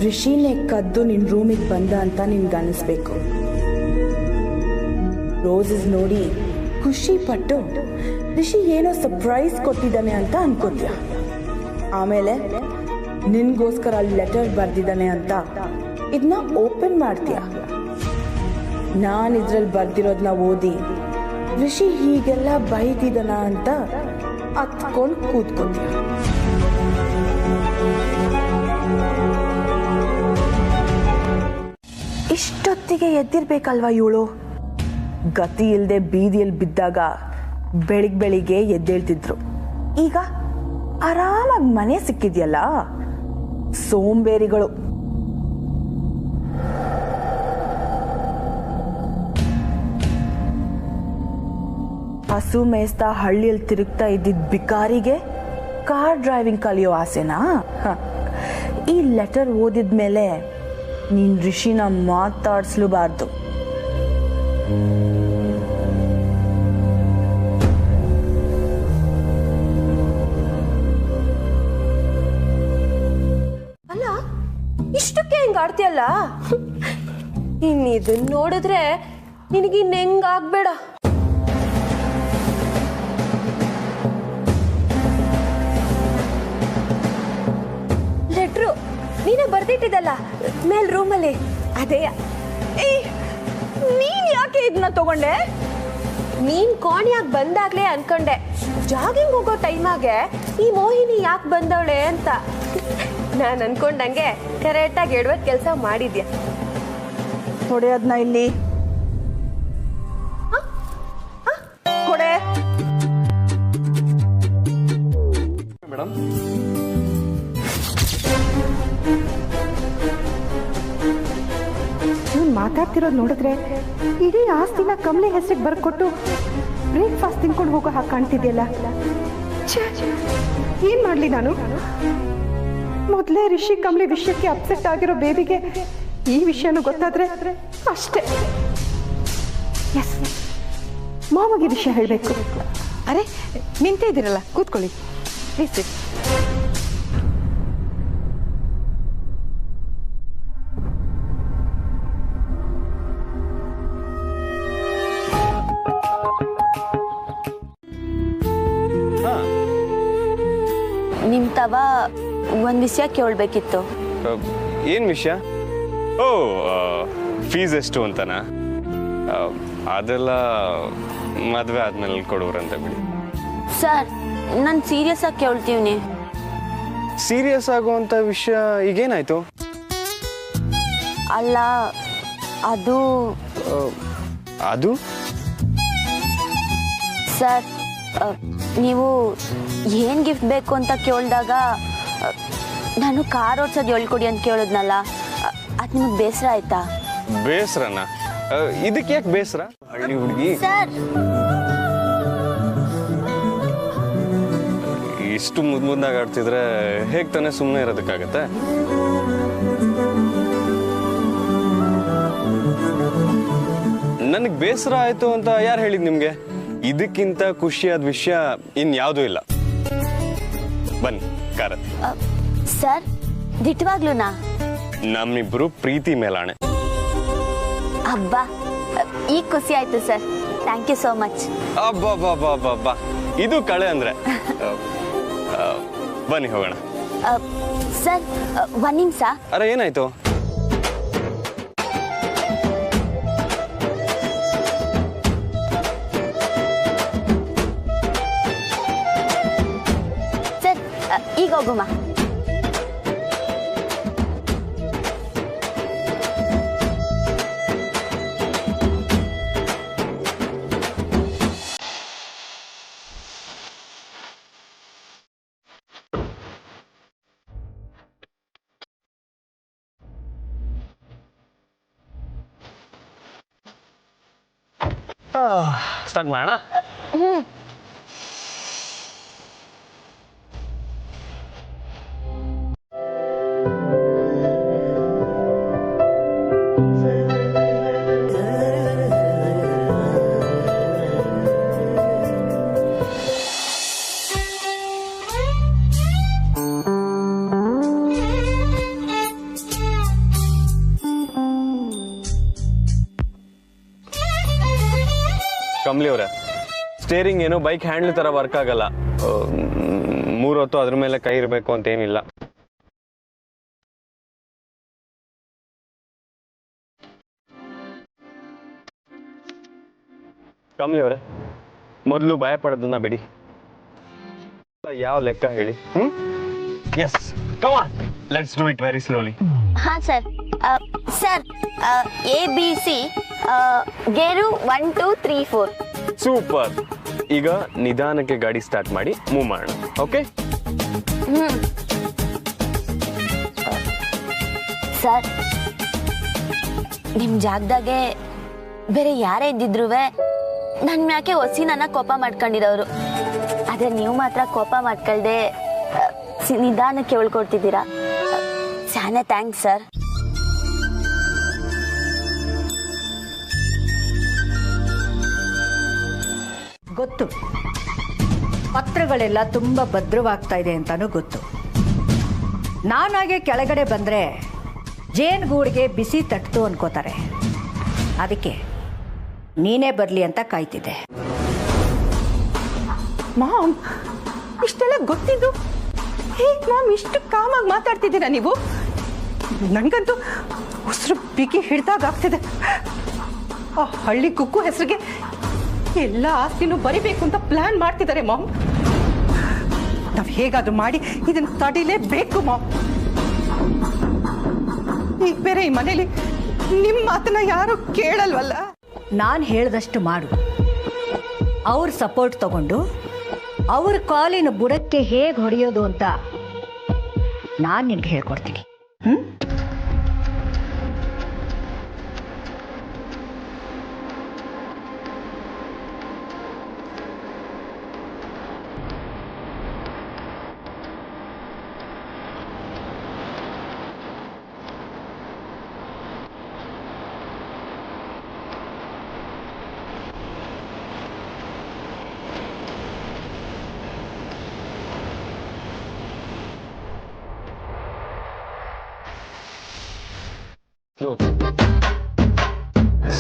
ರಿಷಿನೇ ಕದ್ದು ನಿನ್ ರೂಮಿಗೆ ಬಂದ ಅಂತ ನಿನ್ಗೆ ಅನಿಸ್ಬೇಕು. ರೋಸಸ್ ನೋಡಿ ಖುಷಿ ಪಟ್ಟು ರಿಷಿ ಏನೋ ಸರ್ಪ್ರೈಸ್ ಕೊಟ್ಟಿದ್ದಾನೆ ಅಂತ ಅನ್ಕೋತೀಯ. ಆಮೇಲೆ ನಿನ್ಗೋಸ್ಕರ ಲೆಟರ್ ಬರ್ದಿದ್ದಾನೆ ಅಂತ ಇದನ್ನ ಓಪನ್ ಮಾಡ್ತೀಯ. ನಾನು ಇದ್ರಲ್ಲಿ ಬರ್ದಿರೋದನ್ನ ಓದಿ ರಿಷಿ ಹೀಗೆಲ್ಲ ಬೈದಿದ್ದಾನ ಅಂತ ಹತ್ಕೊಂಡು ಕೂತ್ಕೋತೀಯ. ಇಷ್ಟೊತ್ತಿಗೆ ಎದ್ದಿರ್ಬೇಕಲ್ವಾ ಇವಳು? ಗತಿ ಇಲ್ಲದೆ ಬೀದಿಯಲ್ಲಿ ಬಿದ್ದಾಗ ಬೆಳಿಗ್ಗೆ ಎದ್ದೇಳ್ತಿದ್ರು. ಈಗ ಆರಾಮಾಗಿ ಮನೆ ಸಿಕ್ಕಿದ್ಯಲ್ಲ, ಸೋಂಬೇರಿಗಳು. ಹಸು ಮೇಯಿಸ್ತಾ ಹಳ್ಳಿಯಲ್ಲಿ ತಿರುಗ್ತಾ ಇದ್ದಿದ್ದ ಬಿಕಾರಿಗೆ ಕಾರ್ ಡ್ರೈವಿಂಗ್ ಕಲಿಯೋ ಆಸೆನಾ? ಈ ಲೆಟರ್ ಓದಿದ್ಮೇಲೆ ನೀನ್ ರಿಷಿನ ಮಾತಾಡ್ಸ್ಲೂಬಾರ್ದು. ಅಲ್ಲ, ಇಷ್ಟಕ್ಕೆ ಹಿಂಗ ಆಡ್ತೀಯಲ್ಲ? ಇದನ್ನ ನೋಡಿದ್ರೆ ನಿನಗಿನ್ ಹೆಂಗಾಗ್ಬೇಡ. ಲೆಟ್ರು ನೀನೇ ಬರ್ದಿಟ್ಟಿದ್ದಲ್ಲ ಮೇಲ್ ರೂಮಲ್ಲಿ, ಅದೇ. ನೀನ್ ಯಾಕೆ ಇದನ್ನ ತಗೊಂಡೆ? ನೀನ್ ಕೋಣಿಯಾಗಿ ಬಂದಾಗ್ಲೇ ಅನ್ಕೊಂಡೆ ಜಾಗಿಂಗ್ ಹೋಗೋ ಟೈಮಾಗೆ ಈ ಮೋಹಿನಿ ಯಾಕೆ ಬಂದವಳೆ ಅಂತ. ನಾನು ಅನ್ಕೊಂಡಂಗೆ ಕರೆಕ್ಟಾಗಿ ಎಡವತ್ ಕೆಲಸ ಮಾಡಿದ್ಯಾ. ಕೊಡೆ ಅದನ್ನ ಇಲ್ಲಿ ಕೊಡೆ. ಮೇಡಮ್, ಇವನು ಮಾತಾಡ್ತಿರೋದು ನೋಡಿದ್ರೆ ಇಡೀ ಆಸ್ತಿನ ಕಮಲೆ ಹೆಸರಿಗೆ ಬರ್ಕೊಟ್ಟು ಬ್ರೇಕ್ಫಾಸ್ಟ್ ತಿನ್ಕೊಂಡು ಹೋಗೋ ಹಾಗೆ ಕಾಣ್ತಿದ್ಯಲ್ಲ. ಏನ್ ಮಾಡ್ಲಿ ನಾನು? ಮೊದಲೇ ರಿಷಿ ಕಮಲೆ ವಿಷಯಕ್ಕೆ ಅಪ್ಸೆಟ್ ಆಗಿರೋ ಬೇಬಿಗೆ ಈ ವಿಷಯನೂ ಗೊತ್ತಾದ್ರೆ ಅಷ್ಟೇ. ಎಸ್, ಮಾಮಗೆ ವಿಷಯ ಹೇಳಬೇಕು. ಅರೆ, ನಿಂತೇ ಇದ್ದೀರಲ್ಲ, ಕೂತ್ಕೊಳ್ಳಿ. ಪ್ಲೀಸ್. ನಿಮ್ ತವ ಒಂದ್ ವಿಷಯ ಕೇಳ್ಬೇಕಿತ್ತು. ಏನ್ ವಿಷಯ? ಓ, ಫೀಸ್ ಎಷ್ಟು ಅಂತನಾ? ಅದೆಲ್ಲ ಮದ್ವೆ ಆದ್ಮೇಲೆ ಕೊಡೋರಂತ ಬಿಡಿ. ಸರ್, ನಾನು ಸೀರಿಯಸ್ ಆಗಿ ಕೇಳ್ತೀವ್ನಿ. ಸೀರಿಯಸ್ ಆಗುವಂತ ವಿಷಯ ಈಗೇನಾಯ್ತು? ಅಲ್ಲ, ಅದು ಅದು ಸರ್, ನೀವು ಏನ್ ಗಿಫ್ಟ್ ಬೇಕು ಅಂತ ಕೇಳಿದಾಗ ನಾನು ಕಾರ್ ಓಡ್ಸೋದು ಹೇಳ್ಕೊಡಿ ಅಂತ ಕೇಳಿದ್ನಲ್ಲ, ಅದು ನಿಮಗೆ ಬೇಸರ ಆಯ್ತಾ? ಬೇಸರನ? ಇದಕ್ಕೆ ಯಾಕೆ ಬೇಸರ? ಹಳ್ಳಿ ಹುಡುಗಿ ಸರ್, ಇಷ್ಟು ಮುದ್ದಾಗಿ ಆಡ್ತಿದ್ರೆ ಹೇಗೆ ತಾನೇ ಸುಮ್ಮನೆ ಇರೋದಕ್ಕಾಗತ್ತೆ? ನನಗೆ ಬೇಸರ ಆಯ್ತು ಅಂತ ಯಾರು ಹೇಳಿದ್ ನಿಮ್ಗೆ? ಇದಕ್ಕಿಂತ ಖುಷಿಯಾದ ವಿಷಯ ಇನ್ಯಾವುದೂ ಇಲ್ಲ. ಬನ್ನಿ ಕಾರತ್. ಸರ್, ದಿಟ್ಟವಾಗ್ಲೂನಾ? ನಮ್ಮಿಬ್ರು ಪ್ರೀತಿ ಮೇಲಾಣೆ. ಅಬ್ಬಾ, ಈಗ ಖುಷಿ ಆಯ್ತು sir. Thank you so much. ಅಬ್ಬಾ, ಇದು ಕಳೆ ಅಂದ್ರೆ. ಬನ್ನಿ ಹೋಗೋಣ. ಸರ್, ಒಂದ್ ನಿಮಿಷ. ಅರೆ, ಏನಾಯ್ತು? ಸರ್, ಈಗ ಹೋಗುಮ. ಸ್ಟಾರ್ಟ್ ಮಾಡೋಣ. ಕಮಲಿ ಅವರೇ, ಸ್ಟೇರಿಂಗ್ ಏನು ಬೈಕ್ ಹ್ಯಾಂಡ್ಲ್ ತರ ವರ್ಕ್ ಆಗಲ್ಲ. 3 ಹೊತ್ತು ಅದ್ರ ಮೇಲೆ ಕೈ ಇರಬೇಕು ಅಂತ ಏನಿಲ್ಲ. ಕಮಲಿ ಅವರೇ, ಮೊದಲು ಭಯ ಪಡೋದನ್ನ ಬಿಡಿ. ಯಾವ ಲೆಕ್ಕ ಹೇಳಿ? Yes, come on, let's do it very slowly. ಹಾ sir. Sir, ABC gear 1 2 3 4. Super. ಈಗ ನಿಧಾನಕ್ಕೆ ಗಾಡಿ ಸ್ಟಾರ್ಟ್ ಮಾಡಿ ಮೂವ್ ಮಾಡೋಣ. ಓಕೆ ಸರ್, ನಿಮ್ ಜಾಗದಾಗೆ ಬೇರೆ ಯಾರೇ ಇದ್ದಿದ್ರು ನನ್ ಮ್ಯಾಕೆ ನನ್ನ ಕೋಪ ಮಾಡ್ಕೊಂಡಿರೋರು. ಆದ್ರೆ ನೀವು ಮಾತ್ರ ಕೋಪ ಮಾಡ್ಕೊಳ್ದೆ ನಿಧಾನಕ್ಕೆ ಉಳ್ಕೊಡ್ತಿದ್ದೀರಾ. ಶಾನೆ ಥ್ಯಾಂಕ್ಸ್ ಸರ್. ಗೊತ್ತು, ಪತ್ರಗಳೆಲ್ಲ ತುಂಬ ಭದ್ರವಾಗ್ತಾ ಇದೆ ಅಂತಾನೂ ಗೊತ್ತು. ನಾನಾಗೆ ಕೆಳಗಡೆ ಬಂದರೆ ಜೇನುಗೂಡಿಗೆ ಬಿಸಿ ತಟ್ಟಿತು ಅನ್ಕೋತಾರೆ. ಅದಕ್ಕೆ ನೀನೇ ಬರಲಿ ಅಂತ ಕಾಯ್ತಿದ್ದೆ. ಮಾಮ್, ಇಷ್ಟೆಲ್ಲ ಗೊತ್ತಿದ್ದು ಹೇಗೆ ಮಾಮ್ ಇಷ್ಟು ಕಾಮಾಗಿ ಮಾತಾಡ್ತಿದ್ದೀರಾ ನೀವು? ನನಗಂತೂ ಉಸಿರು ಬಿಗಿ ಹಿಡ್ದಾಗ ಆಗ್ತಿದೆ. ಆ ಹಳ್ಳಿ ಕುಕ್ಕು ಹೆಸರಿಗೆ ಎಲ್ಲ ಆಸ್ತಿನೂ ಬರಿಬೇಕು ಅಂತ ಪ್ಲಾನ್ ಮಾಡ್ತಿದ್ದಾರೆ ಮಾಮ್. ನಾವು ಹೇಗಾದ್ರೂ ಮಾಡಿ ಇದನ್ನು ತಡಿಲೇಬೇಕು ಮಾಮ್. ಈಗ ಬೇರೆ ಈ ಮನೇಲಿ ನಿಮ್ಮ ಮಾತನ್ನ ಯಾರು ಕೇಳಲ್ವಲ್ಲ. ನಾನು ಹೇಳ್ದಷ್ಟು ಮಾಡು. ಅವ್ರ ಸಪೋರ್ಟ್ ತಗೊಂಡು ಅವ್ರ ಕಾಲಿನ ಬುಡಕ್ಕೆ ಹೇಗೆ ಹೊಡೆಯೋದು ಅಂತ ನಾನು ನಿನಗೆ ಹೇಳ್ಕೊಡ್ತೀನಿ.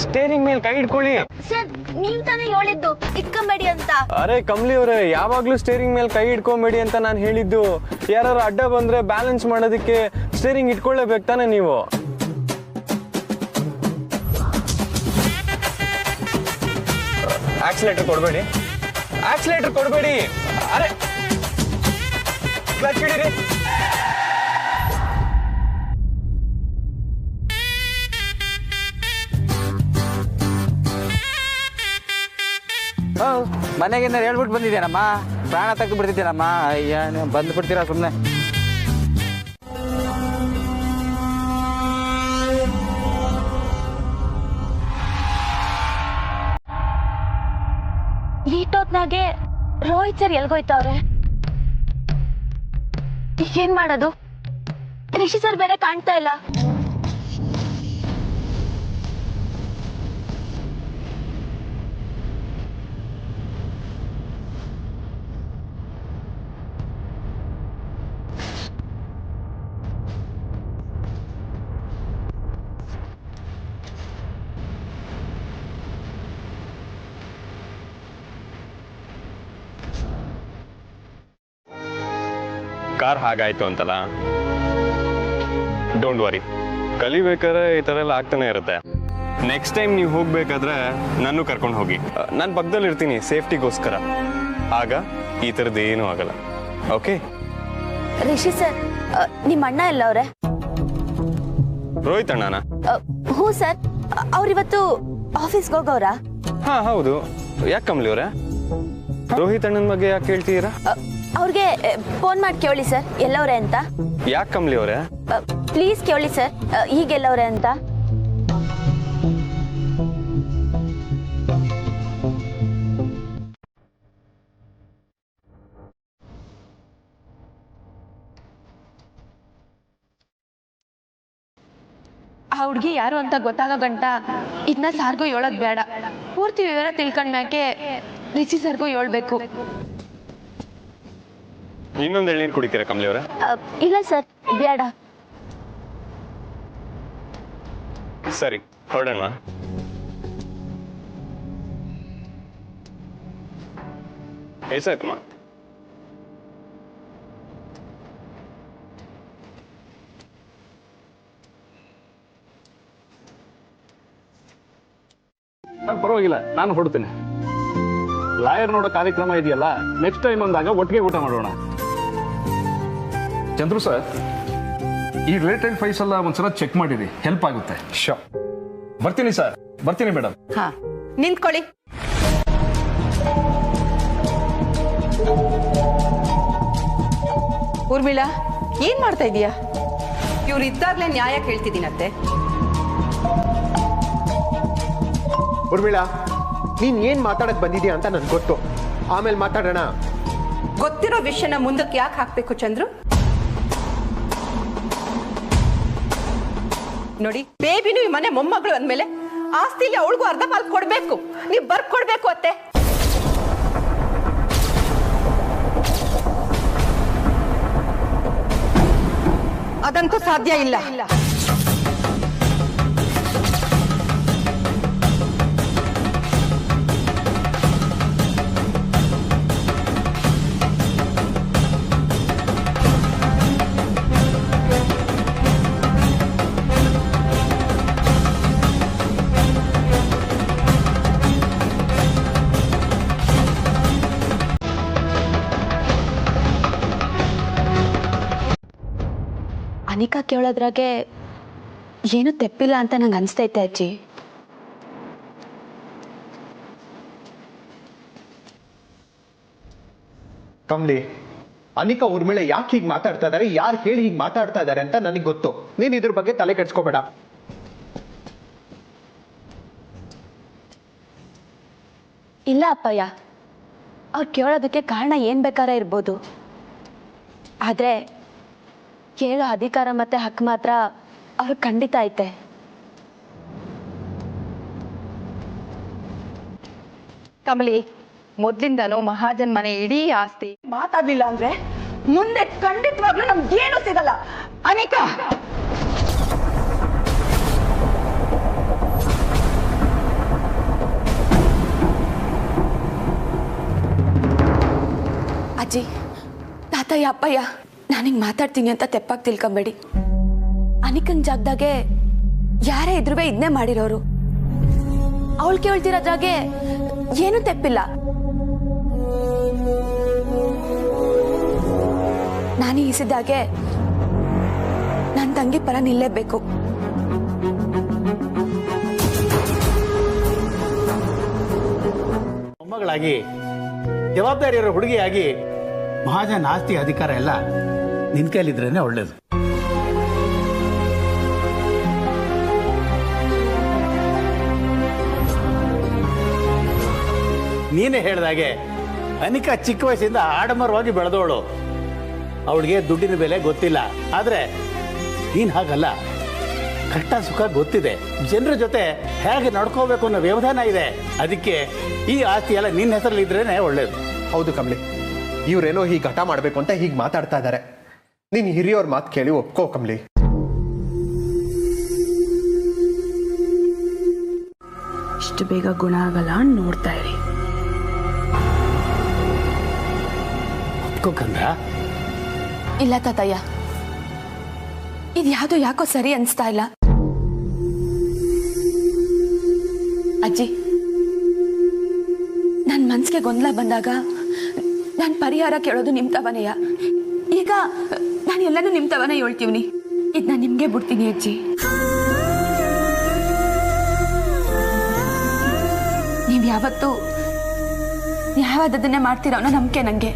ಸ್ಟೇರಿಂಗ್ ಮೇಲೆ ಕೈ ಇಟ್ಕೊಳ್ಳಿ. ಸರ್, ನೀವ್ ತಾನೇ ಹೇಳಿದ್ದು ಇಟ್ಕೊಂಬೇಡಿ ಅಂತ. ಅರೆ ಕಮಲಿ ಅವರೇ, ಯಾವಾಗ್ಲೂ ಸ್ಟೇರಿಂಗ್ ಮೇಲೆ ಕೈ ಇಟ್ಕೊಂಬೇಡಿ ಅಂತ ನಾನು ಹೇಳಿದ್ದು. ಯಾರು ಅಡ್ಡ ಬಂದ್ರೆ ಬ್ಯಾಲೆನ್ಸ್ ಮಾಡೋದಕ್ಕೆ ಸ್ಟೇರಿಂಗ್ ಇಟ್ಕೊಳ್ಳೇಬೇಕು ತಾನೆ ನೀವು. ಆಕ್ಸಿಲೇಟರ್ ಕೊಡಬೇಡಿ, ಆಕ್ಸಿಲೇಟರ್ ಕೊಡಬೇಡಿ. ಅರೆ ಕ್ಲಚ್ ಹಿಡೀರಿ. ಮನೆಗಿಂದ ಹೇಳ್ಬಿಟ್ಟು ಬಂದಿದ್ದೇನಮ್ಮ, ಪ್ರಾಣ ತೆಗೆದು ಬಿಡ್ತಿದ್ದೇನಮ್ಮ. ಅಯ್ಯ, ನೀವು ಬಂದ್ಬಿಡ್ತೀರಾ ಸುಮ್ಮನೆ. ಈಟೋತ್ನಾಗೆ ರೋಹಿತ್ ಸರ್ ಎಲ್ಗೋಯ್ತವ್ರೆ? ಏನ್ ಮಾಡೋದು? ರಿಷಿ ಸರ್ ಬೇರೆ ಕಾಣ್ತಾ ಇಲ್ಲ. ಕಾರ್ ಹಾಗಾಯ್ತು ಅಂತಲ್ಲ. ಡೋಂಟ್ ವರಿ, ಕಲಿಬೇಕಾದ್ರೆ ಈ ಥರ ಎಲ್ಲ ಆಗ್ತಾನೆ ಇರುತ್ತೆ. ನೆಕ್ಸ್ಟ್ ಟೈಮ್ ನೀವು ಹೋಗ್ಬೇಕಾದ್ರೆ ನನ್ನೂ ಕರ್ಕೊಂಡು ಹೋಗಿ. ನಾನು ಪಕ್ಕದಲ್ಲಿ ಇರ್ತೀನಿ ಸೇಫ್ಟಿಗೋಸ್ಕರ. ಆಗ ಈ ಥರದ್ದು ಏನೂ ಆಗಲ್ಲ. ಓಕೆ? ರಿಷಿ ಸರ್, ನಿಮ್ಮ ಅಣ್ಣ ಎಲ್ಲ ಅವ್ರೆ? ರೋಹಿತ್ ಅಣ್ಣನ? ಹ್ಞೂ ಸರ್, ಅವ್ರಿವತ್ತು ಆಫೀಸ್ಗೆ ಹೋಗೋರಾ? ಹಾ ಹೌದು. ಯಾಕೆ ಕಮಲಿ ಅವರೇ, ರೋಹಿತ್ ಅಣ್ಣನ ಬಗ್ಗೆ ಯಾಕೆ ಹೇಳ್ತೀರಾ? ಅವ್ರಿಗೆ ಫೋನ್ ಮಾಡಿ ಕೇಳಿ ಸರ್ ಎಲ್ಲವ್ರೆ ಅಂತ. ಯಾಕೆ ಕಮಲಿ ಅವರೇ? ಪ್ಲೀಸ್ ಕೇಳಿ ಸರ್ ಈಗೆಲ್ಲವ್ರೆ ಅಂತ. ಆ ಹುಡುಗಿ ಯಾರು ಅಂತ ಗೊತ್ತಾಗೋ ಗಂಟ ಇದನ್ನ ಸಾರ್ಗೂ ಹೇಳೋದು ಬೇಡ. ಪೂರ್ತಿ ವಿವರ ತಿಳ್ಕೊಂಡ್ಮ್ಯಾಕೆ ರಿಷಿ ಸರ್ಗೂ ಹೇಳ್ಬೇಕು. ಇನ್ನೊಂದು ಎಳ್ನೀರು ಕುಡಿತೀರಾ ಕಮಲಿ ಅವರೇ? ಇಲ್ಲ ಸರ್, ಬೇಡ. ಸರಿ, ಹೊರಡೋಣ. ಎಷ್ಟಾಯ್ತಮ್ಮ? ಪರವಾಗಿಲ್ಲ, ನಾನು ಹೊಡ್ತೀನಿ. ಲಾಯರ್ ನೋಡೋ ಕಾರ್ಯಕ್ರಮ ಇದೆಯಲ್ಲ, ನೆಕ್ಸ್ಟ್ ಟೈಮ್ ಅಂದಾಗ ಒಟ್ಟಿಗೆ ಊಟ ಮಾಡೋಣ. ಚಂದ್ರು ಸರ್, ಈ ರಿಲೇಟೆಡ್ ಫೈಲ್ಸ್ ಎಲ್ಲ ಒಂದ್ಸಲ ಚೆಕ್ ಮಾಡಿರಿ, ಹೆಲ್ಪ್ ಆಗುತ್ತೆ. ಶೋರ್. ಬರ್ತೀನಿ ಸರ್, ಬರ್ತೀನಿ ಮೇಡಮ್. ಹಾ, ನಿಂತ್ಕೊಳ್ಳಿ. ಊರ್ಮಿಳಾ, ಏನ್ ಮಾಡ್ತಾ ಇದೀಯಾ? ಇವ್ರು ಇದ್ದಾಗ್ಲೇ ನ್ಯಾಯ ಕೇಳ್ತಿದ್ದೀನತ್ತೆ. ಊರ್ಮಿಳಾ, ನೀನ್ ಏನ್ ಮಾತಾಡಕ್ ಬಂದಿದ್ಯಾ ಅಂತ ನನ್ಗೆ ಗೊತ್ತು. ಆಮೇಲೆ ಮಾತಾಡೋಣ. ಗೊತ್ತಿರೋ ವಿಷಯನ ಮುಂದಕ್ಕೆ ಯಾಕೆ ಹಾಕ್ಬೇಕು ಚಂದ್ರು? ನೋಡಿ, ಬೇಬಿನೂ ಈ ಮನೆ ಮೊಮ್ಮಗಳು ಅಂದ್ಮೇಲೆ ಆಸ್ತಿಲಿ ಅವಳಿಗೂ ಅರ್ಧ ಪಾಲ್ ಕೊಡ್ಬೇಕು. ನೀವ್ ಬರ್ಕೊಡ್ಬೇಕು ಅತ್ತೆ. ಅದಂತೂ ಸಾಧ್ಯ ಇಲ್ಲ. ಅನಿಕಾ ಕೇಳೋದ್ರಾಗೆ ಏನು ತೆಪ್ಪಿಲ್ಲ ಅಂತ ನಂಗೆ ಅನಿಸ್ತೈತೆ ಅಜ್ಜಿ. ಕಮ್ಲಿ, ಅನಿಕಾ ಊರ್ಮಿಳೆ ಯಾಕೆ ಹೀಗೆ ಮಾತಾಡ್ತಾ ಇದಾರೆ, ಯಾರು ಹೇಳಿ ಹೀಗೆ ಮಾತಾಡ್ತಾ ಇದಾರೆ ಅಂತ ನನಗೆ ಗೊತ್ತು. ನೀನ್ ಇದ್ರ ಬಗ್ಗೆ ತಲೆ ಕೆಡ್ಸ್ಕೋಬೇಡ. ಇಲ್ಲ ಅಪ್ಪಯ್ಯ, ಅವ್ರು ಕೇಳೋದಕ್ಕೆ ಕಾರಣ ಏನು ಬೇಕಾರ ಇರ್ಬೋದು. ಆದರೆ ಕೇಳೋ ಅಧಿಕಾರ ಮತ್ತೆ ಹಕ್ಕು ಮಾತ್ರ ಅವ್ರು ಖಂಡಿತ ಐತೆ. ಕಮಲಿ, ಮೊದ್ಲಿಂದನೂ ಮಹಾಜನ್ ಮನೆ ಇಡೀ ಆಸ್ತಿ ಮಾತಾಡ್ಲಿಲ್ಲ ಅಂದ್ರೆ ಮುಂದೆ ಖಂಡಿತವಾಗ್ಲೂ ನಮ್ಗೇನು ಸಿಗಲ್ಲ. ಅನಿಕಾ, ಅಜ್ಜಿ, ತಾತಯ್ಯ, ಅಪ್ಪಯ್ಯ, ನಾನಿಂಗೆ ಮಾತಾಡ್ತೀನಿ ಅಂತ ತೆಪ್ಪಾಗಿ ತಿಳ್ಕೊಂಬೇಡಿ. ಅನಿಕನ್ ಜಾಗದಾಗೆ ಯಾರೇ ಇದ್ರೂ ಇದನ್ನೇ ಮಾಡಿರೋರು. ಅವಳು ಕೇಳ್ತಿರೋದ್ರಾಗೆ ಏನೂ ತೆಪ್ಪಿಲ್ಲ. ನಾನು ಈಸಿದಾಗೆ ನನ್ನ ತಂಗಿ ಪರ ನಿಲ್ಲೇಬೇಕು. ಮೊಮ್ಮಗಳಾಗಿ ಜವಾಬ್ದಾರಿ ಇರೋ ಹುಡುಗಿಯಾಗಿ ಮಹಾಜನ್ ಆಸ್ತಿ ಅಧಿಕಾರ ಎಲ್ಲ ನಿನ್ ಕೈಲಿದ್ರೇನೆ ಒಳ್ಳೇದು. ನೀನೇ ಹೇಳ್ದಾಗೆ ಅನಿಕಾ ಚಿಕ್ಕ ವಯಸ್ಸಿಂದ ಆಡಂಬರವಾಗಿ ಬೆಳೆದವಳು. ಅವಳಿಗೆ ದುಡ್ಡಿನ ಬೆಲೆ ಗೊತ್ತಿಲ್ಲ. ಆದ್ರೆ ನೀನ್ ಹಾಗಲ್ಲ, ಕಷ್ಟ ಸುಖ ಗೊತ್ತಿದೆ. ಜನರ ಜೊತೆ ಹೇಗೆ ನಡ್ಕೋಬೇಕು ಅನ್ನೋ ವ್ಯವಧಾನ ಇದೆ. ಅದಕ್ಕೆ ಈ ಆಸ್ತಿ ಎಲ್ಲ ನಿನ್ನ ಹೆಸರಲ್ಲಿ ಇದ್ರೇನೆ ಒಳ್ಳೇದು. ಹೌದು ಕಮ್ಲಿ, ಇವ್ರೇನೋ ಹೀಗೆ ಹಠ ಮಾಡ್ಬೇಕು ಅಂತ ಹೀಗೆ ಮಾತಾಡ್ತಾ ಇದ್ದಾರೆ. ನೀನ್ ಹಿರಿಯವ್ರ ಮಾತು ಕೇಳಿ ಒಪ್ಕೋ ಕಮ್ಲಿ. ಇಷ್ಟು ಬೇಗ ಗುಣ ಆಗಲ್ಲ, ನೋಡ್ತಾ ಇರಿ. ಒಪ್ಕೋ ಕಂದ, ಇಲ್ಲ ತಾತಯ್ಯ, ಇದ್ಯಾವುದೋ ಯಾಕೋ ಸರಿ ಅನಿಸ್ತಾ ಇಲ್ಲ. ಅಜ್ಜಿ, ನನ್ನ ಮನ್ಸಿಗೆ ಗೊಂದಲ ಬಂದಾಗ ನಾನು ಪರಿಹಾರ ಕೇಳೋದು ನಿಮ್ಮ ತವನೆಯ. ಈಗ ನಾನು ಎಲ್ಲನೂ ನಿಮ್ಮ ತವನೇ ಹೇಳ್ತೀವಿ. ಇದನ್ನ ನಿಮ್ಗೆ ಬಿಡ್ತೀನಿ ಅಜ್ಜಿ. ನೀವು ಯಾವತ್ತೂ ನ್ಯಾಯವಾದದನ್ನೇ ಮಾಡ್ತೀರೋ ಅನ್ನೋ ನಂಬಿಕೆ ನನಗೆ.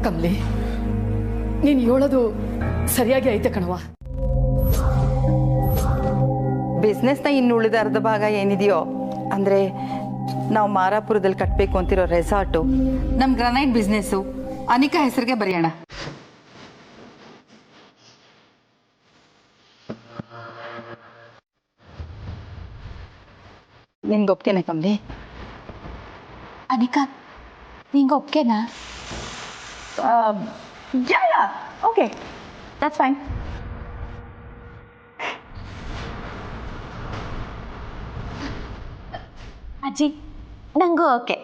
ಕಮಲಿ, ನೀನು ಹೇಳೋದು ಸರಿಯಾಗಿ ಐತೆ ಕಣವ. ಬಿಸ್ನೆಸ್ನ ಇನ್ನು ಉಳಿದ ಅರ್ಧ ಭಾಗ ಏನಿದೆಯೋ ಅಂದರೆ ನಾವು ಮಾರಾಪುರದಲ್ಲಿ ಕಟ್ಟಬೇಕು ಅಂತಿರೋ ರೆಸಾರ್ಟು, ನಮ್ಮ ಗ್ರಾನೈಟ್ ಬಿಸ್ನೆಸ್ಸು ಅನಿಕಾ ಹೆಸರಿಗೆ ಬರೆಯೋಣ. ನಿನ್ಗೆ ಒಪ್ಕೆನಾ ಕಮಲಿ? ಅನಿಕಾ, ನಿಂಗೆ ಒಪ್ಕೆನಾ? Okay, that's fine. ಅಜ್ಜಿ, ನಂಗೂ ಓಕೆ.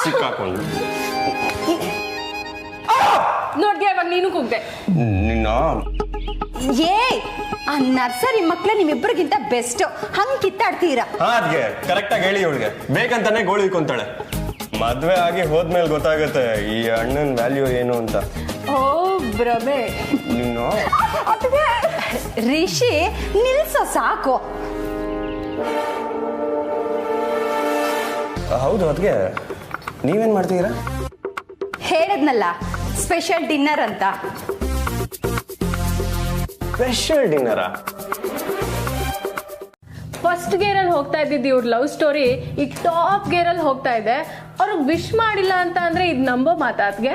ಸಿಕ್ಕಾಕೊಂಡು ನೋಡ್ದೆ ಇವಾಗ ನೀನು ಕೂಗ್ದೆ. ನಿನ್ನ ಏ, ಆ ನರ್ಸರಿ ಮಕ್ಳು ನಿಮ್ಮಿಬ್ಬರಿಗಿಂತ ಬೆಸ್ಟ್. ಹಂಗೆ ಕಿತ್ತಾಡ್ತೀರಾ? ಅದ್ಗೆ ಕರೆಕ್ಟಾಗಿ ಹೇಳಿ. ಇವಳಿಗೆ ಬೇಕಂತಾನೆ ಗೋಳು ಇಕ್ಕೊಂತಾಳೆ. ಮದ್ವೆ ಆಗಿ ಹೋದ್ಮೇಲೆ ಗೊತ್ತಾಗುತ್ತೆ ಈ ಅಣ್ಣನ ವ್ಯಾಲ್ಯೂ ಏನು ಅಂತ. ಓ ಭ್ರಮೆ. ನೀನು ರಿಷಿ, ನಿಲ್ಸೋ ಸಾಕು. ಹೌದು, ಅದಕ್ಕೆ ನೀವೇನ್ ಮಾಡ್ತೀರಾ? ಹೇಳದ್ನಲ್ಲ, ಸ್ಪೆಷಲ್ ಡಿನ್ನರ್ ಅಂತ. ಸ್ಪೆಷಲ್ ಡಿನ್ನರಾ? ಫಸ್ಟ್ ಗೇರಲ್ಲಿ ಹೋಗ್ತಾ ಇದ್ದಿದ್ದು ಇವ್ರ ಲವ್ ಸ್ಟೋರಿ ಈಗ ಟಾಪ್ ಗೇರಲ್ಲಿ ಹೋಗ್ತಾ ಇದೆ. ಅವ್ರಿಗೆ ವಿಶ್ ಮಾಡಿಲ್ಲ ಅಂತ ಅಂದ್ರೆ ಇದು ನಂಬೋ ಮಾತಾತ್ಗೆ?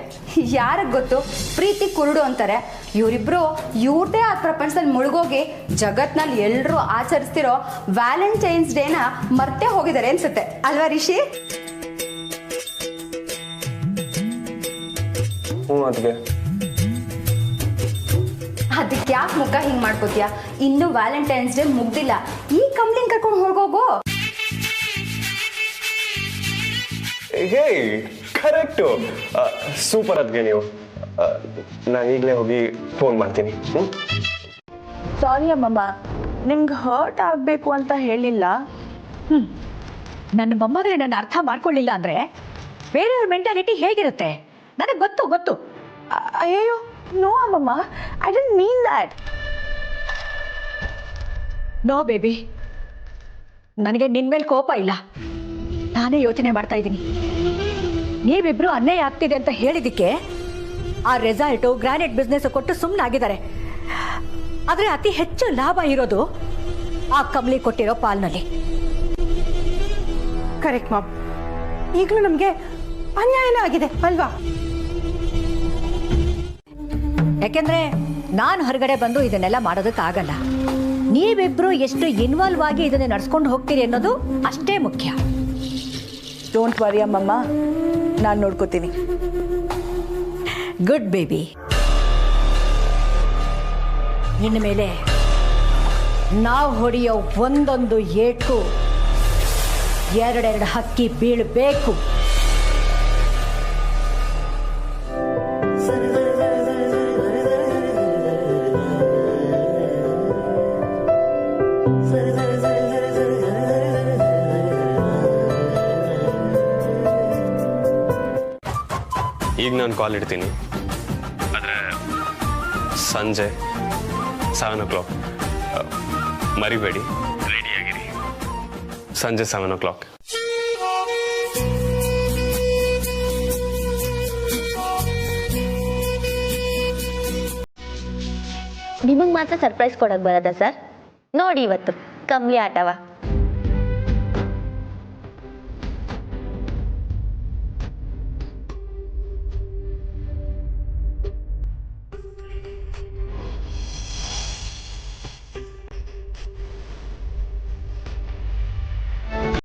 ಯಾರಿಗೆ ಗೊತ್ತು, ಪ್ರೀತಿ ಕುರುಡು ಅಂತಾರೆ. ಇವರಿಬ್ರು ಇವ್ರದೇ ಆ ಪ್ರಪಂಚದಲ್ಲಿ ಮುಳುಗೋಗಿ ಜಗತ್ನಲ್ಲಿ ಎಲ್ಲರೂ ಆಚರಿಸ್ತಿರೋ ವ್ಯಾಲೆಂಟೈನ್ಸ್ ಡೇನ ಮರ್ತೇ ಹೋಗಿದ್ದಾರೆ ಅನ್ಸುತ್ತೆ ಅಲ್ವಾ ರಿಷಿ? ಅದಕ್ಕೆ ಯಾಕೆ ಮುಖ ಹಿಂಗ್ ಮಾಡ್ಕೋತೀಯ? ಇನ್ನು ವ್ಯಾಲೆಂಟೈನ್ಸ್ ಡೇ ಮುಗ್ದಿಲ್ಲ. ಈ ಕಂಪ್ಲೇಂಟ್ ಕರ್ಕೊಂಡು ಹೋಗೋಗು. ಹೇ, ಕರೆಕ್ಟು, ಸೂಪರ್. ಅದಕ್ಕೆ ನೀವು ನಾನು ಈಗಲೇ ಹೋಗಿ ಫೋನ್ ಮಾಡ್ತೀನಿ. ಸಾರಿ ಅಮ್ಮಮ್ಮ, ನಿಮ್ಗೆ ಹರ್ಟ್ ಆಗಬೇಕು ಅಂತ ಹೇಳಿಲ್ಲ. ನನ್ನ ಮೊಮ್ಮಗನೇ ನನ್ನ ಅರ್ಥ ಮಾಡ್ಕೊಳ್ಳಿಲ್ಲ ಅಂದರೆ ಬೇರೆಯವ್ರ ಮೆಂಟಾಲಿಟಿ ಹೇಗಿರುತ್ತೆ ನನಗೆ ಗೊತ್ತು. ಅಯ್ಯೋ, ನೋ ಅಮ್ಮಮ್ಮ, I didn't mean that. No baby, ನನಗೆ ನಿನ್ನ ಮೇಲೆ ಕೋಪ ಇಲ್ಲ. ನಾನೇ ಯೋಚನೆ ಮಾಡ್ತಾ ಇದ್ದೀನಿ. ನೀವಿಬ್ರು ಅನ್ಯಾಯ ಆಗ್ತಿದೆ ಅಂತ ಹೇಳಿದ್ದಕ್ಕೆ ಆ ರೆಸಾರ್ಟು ಗ್ರಾನೈಟ್ ಬಿಸ್ನೆಸ್ ಕೊಟ್ಟು ಸುಮ್ಮನಾಗಿದ್ದಾರೆ. ಆದರೆ ಅತಿ ಹೆಚ್ಚು ಲಾಭ ಇರೋದು ಆ ಕಮಲಿ ಕೊಟ್ಟಿರೋ ಪಾಲ್ನಲ್ಲಿ. ಕರೆಕ್ಟ್ ಮಾಮ್, ಈಗಲೂ ನಮಗೆ ಅನ್ಯಾಯನೇ ಆಗಿದೆ ಅಲ್ವಾ? ಯಾಕೆಂದ್ರೆ ನಾನು ಹೊರಗಡೆ ಬಂದು ಇದನ್ನೆಲ್ಲ ಮಾಡೋದಕ್ಕಾಗಲ್ಲ. ನೀವಿಬ್ರು ಎಷ್ಟು ಇನ್ವಾಲ್ವ್ ಆಗಿ ಇದನ್ನ ನಡ್ಸ್ಕೊಂಡು ಹೋಗ್ತೀರಿ ಅನ್ನೋದು ಅಷ್ಟೇ ಮುಖ್ಯ. ಡೋಂಟ್ ವರಿ ಅಮ್ಮಮ್ಮ, ನಾನು ನೋಡ್ಕೋತೀನಿ. Good baby. ಇನ್ನು ಮೇಲೆ ನಾವು ಹೊಡೆಯೋ ಒಂದೊಂದು ಏಟು ಎರಡೆರಡು ಹಕ್ಕಿ ಬೀಳಬೇಕು. ಈಗ ನಾನು ಕಾಲ್ ಇಡ್ತೀನಿ, ಆದರೆ ಸಂಜೆ 7 o'clock ಮರಿಬೇಡಿ, ರೆಡಿಯಾಗಿರಿ. ಸಂಜೆ 7 o'clock. ನಿಮಗೆ ಮಾತ್ರ ಸರ್ಪ್ರೈಸ್ ಕೊಡೋಕೆ ಬರೋದಾ ಸರ್? ನೋಡಿ ಇವತ್ತು ಕಮ್ಲಿ ಆಟವ.